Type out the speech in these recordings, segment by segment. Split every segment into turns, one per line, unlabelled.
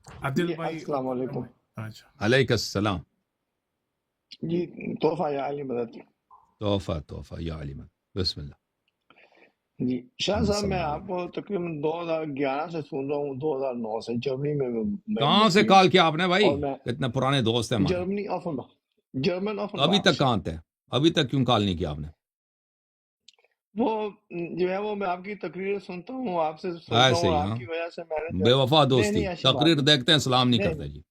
عادل
جی
بھائی
السلام
اور غلام
علیکم.
بھائی. اچھا
علیک السلام.
جی تحفہ یا علی مدد.
تحفہ یا علی مدد. بسم اللہ.
جی شاہ
محمد
صاحب
صلی
میں
اللہ علیہ
آپ
وسلم.
کو تقریباً 2011 سے سن رہا ہوں، 2009 سے جرمنی میں
کہاں سے
مسلم.
کال کیا آپ نے بھائی؟
اور میں
اتنے پرانے دوست ہیں ہمارے.
جرمنی جرمن آف
تو ابھی تک
باکس.
کہاں تھے؟ ابھی تک کیوں کال نہیں کیا آپ نے؟
وہ جو ہے وہ میں آپ کی تقریر سنتا ہوں، آپ سے سنتا ہوں،
ایسے
اور
ہی
آپ
ہاں،
کی وجہ سے میں نے جو
بے
ہے
وفا
نہیں
دوستی.
نہیں ایسی بات
تقریر دیکھتے ہیں سلام نہیں
نہیں
کرتے جی.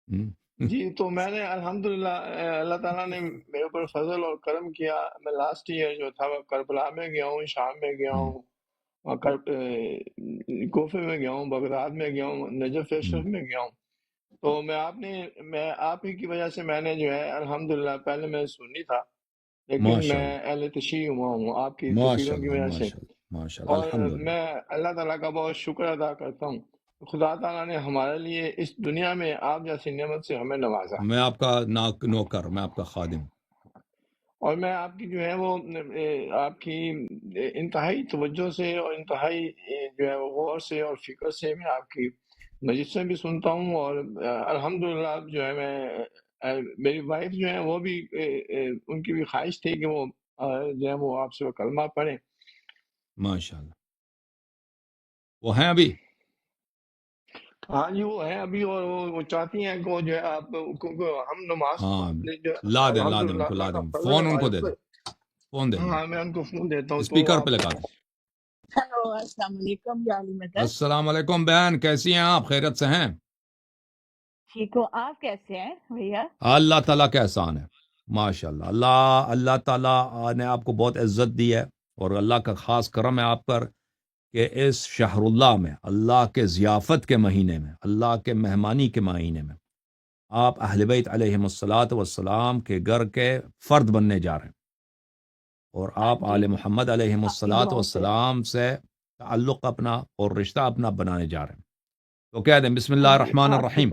ہم۔
جی تو میں نے الحمدللہ اللہ تعالیٰ نے میرے اوپر فضل اور کرم کیا. میں لاسٹ ایئر جو تھا وہ کربلا میں گیا ہوں، شام میں گیا
ہم۔
ہوں، اور کوفے میں گیا ہوں، بغداد میں گیا ہوں، نجف
ہم۔
اشرف میں گیا ہوں. تو میں آپ ہی کی وجہ سے میں نے جو ہے الحمدللہ، پہلے میں سنی تھا لیکن
ماشاء
میں
اللہ
اہل تشیع ہوا ہوں آپ کی
ماشاء
تقریروں کی
اللہ
وجہ سے.
ماشاء اللہ ماشاء اللہ
اور
الحمدللہ.
میں اللہ تعالیٰ کا بہت شکر ادا کرتا ہوں، خدا تعالیٰ نے ہمارے لیے اس دنیا میں آپ جیسی نعمت سے ہمیں نوازا.
میں آپ کا نوکر، میں آپ کا خادم.
اور میں آپ کی جو ہے وہ آپ کی انتہائی توجہ سے اور انتہائی جو ہے وہ غور سے اور فکر سے میں آپ کی مجلسیں بھی سنتا ہوں. اور الحمدللہ جو ہے میری وائف جو ہے وہ بھی ان کی بھی خواہش تھی کہ وہ جو ہے وہ آپ سے وہ کلمہ پڑھیں.
ماشاء اللہ. وہ ہیں ابھی؟
ہاں جی وہ ہیں ابھی، اور وہ چاہتی ہیں کہ وہ جو ہے آپ کو ہم نماز
ہاں،
جو
لا دیں ان
الحمدللہ
کو، لا
اللہ کا
دیں.
فضل ہے
فون ان کو
ہمارے
دے دیں.
اوپر.
فون دے دیں.
ہاں میں ان کو فون دیتا ہوں تو
اسپیکر پہ
آپ.
لگا دیں.
ہیلو السلام علیکم یا علی مدد.
السلام علیکم بہن، کیسی ہیں آپ؟ خیریت سے ہیں؟
ٹھیک ہو؟ آپ کیسے ہیں بھیا؟
اللہ تعالیٰ کا احسان ہے. ماشاء اللہ. اللہ تعالیٰ نے آپ کو بہت عزت دی ہے، اور اللہ کا خاص کرم ہے آپ پر کہ اس شہر اللہ میں، اللہ کے ضیافت کے مہینے میں، اللہ کے مہمانی کے مہینے میں آپ اہل بیت علیہم الصلاۃ والسلام کے گھر کے فرد بننے جا رہے ہیں، اور
ہاں
آپ
جی،
آل محمد علیہم
آپ کی
الصلاۃ
دعاؤں سے.
والسلام سے تعلق اپنا اور رشتہ اپنا بنانے جا رہے ہیں. تو کہہ دیں بسم
ہاں
اللہ
جی
الرحمن
آپ کی
الرحیم.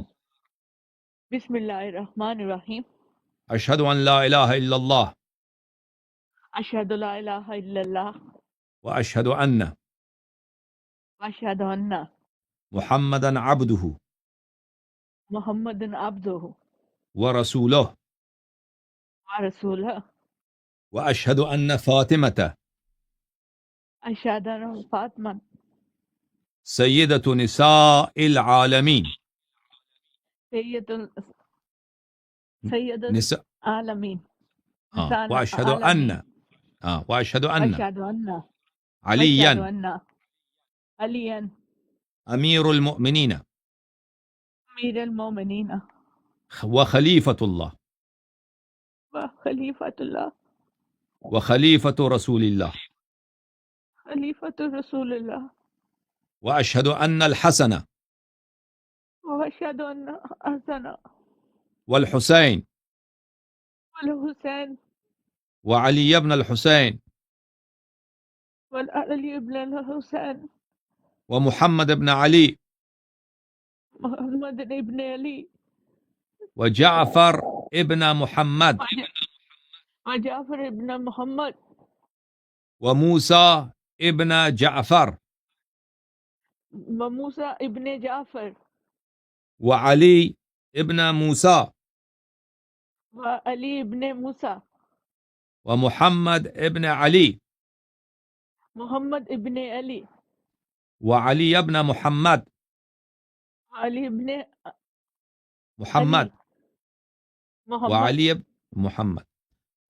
بسم اللہ الرحمن الرحیم.
اشہد ان لا الہ الا اللہ
اشہد لا الہ الا اللہ
واشہد ان
واشہد ان
محمدا عبدہ
محمد عبدہ
ورسولہ
ورسولہ.
واشہد ان فاطمۃ
اشہد ان فاطمہ
سیدۃ نساء العالمین.
سید سید
نساء،
العالمین،
ہاں،
نساء
واشہد ان،
العالمین.
ہاں، واشہد ان
اشہد ان
علیا
واشہد ان علی
امیر المؤمنین
امیر المومنین
وخلیفۃ اللہ
وخلیفۃ اللہ
وخلیفۃ رسول اللہ.
خلیفۃ رسول اللہ.
واشہد ان الحسن
واشہد ان حسن
والحسین
والحسین
وعلی ابن الحسین
والعلی ابن الحسین
ومحمد ابن علی
محمد ابن علی
وجعفر ابن محمد
وجعفر ابن محمد
وموسى ابن جعفر
وموسى ابن جعفر
وعلي ابن موسى
وعلی ابن موسیٰ
ومحمد ابن علي
محمد ابن علی
وعلي ابن محمد
علی ابن علی
محمد
محمد
وعلي ابن محمد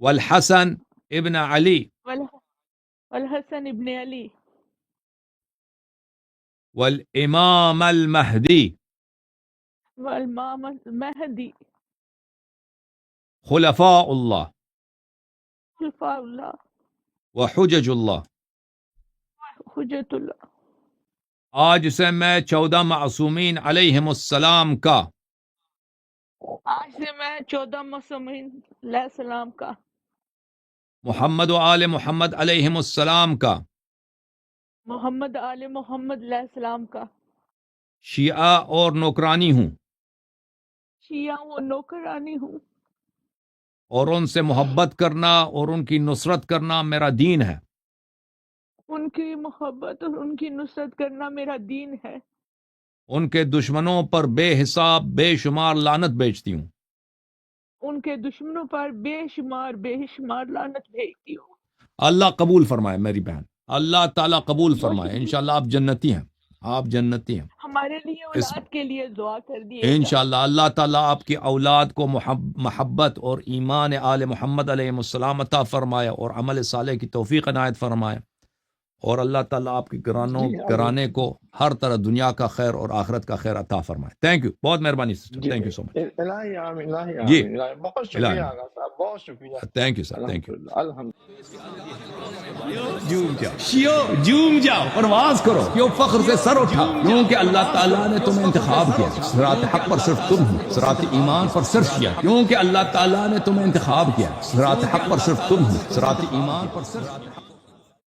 والحسن ابن علي
والحسن ابن علی
والإمام المهدي
والامام المہدی
خلفاء الله
خلفاء اللہ
وحجج الله.
حجت اللہ.
آج سے میں 14 معصومین علیہم السلام کا
آج سے میں 14 معصومین علیہ السلام کا،
محمد و آل محمد علیہم السلام کا
محمد آل محمد علیہ السلام کا
شیعہ اور نوکرانی ہوں،
شیعہ و نوکرانی ہوں،
اور ان سے محبت کرنا اور ان کی نصرت کرنا میرا دین ہے.
ان کی محبت اور ان کی نصرت کرنا میرا دین ہے.
ان کے دشمنوں پر بے حساب بے شمار لعنت بیچتی ہوں.
ان کے دشمنوں پر بے شمار لعنت بھیجتی ہوں.
اللہ قبول فرمائے میری بہن، اللہ تعالیٰ قبول
بہت
فرمائے.
شکریہ.
انشاءاللہ آپ جنتی ہیں، آپ جنتی ہیں.
ہمارے لیے
اس
اولاد کے لیے دعا کر دیے گا.
انشاءاللہ اللہ تعالیٰ آپ کی اولاد کو محبت اور ایمان آل محمد علیہ السلام عطا فرمائے اور عمل صالح کی توفیق عنایت فرمائے، اور اللہ تعالیٰ آپ کے گھرانے کو ہر طرح دنیا کا خیر اور آخرت کا خیر عطا فرمائے. تھینک یو، بہت مہربانی سسٹر،
جی
تھینک یو سو مچ.
الہی آمین، الہی
جی
آمین، الہی بہت
الہی
شکریہ آغا صاحب، بہت شکریہ.
Thank you sir, thank you.
الحمد
جھوم جاؤ، پرواز کرو، کیوں فخر سے سر اٹھا، کیونکہ اللہ تعالیٰ نے تمہیں انتخاب کیا. صراط حق پر صرف تم ہو، صراط ایمان پر صرف کیا، کیونکہ اللہ تعالیٰ نے تمہیں انتخاب کیا. صراط حق پر صرف تم ہو، صراط ایمان پر صرف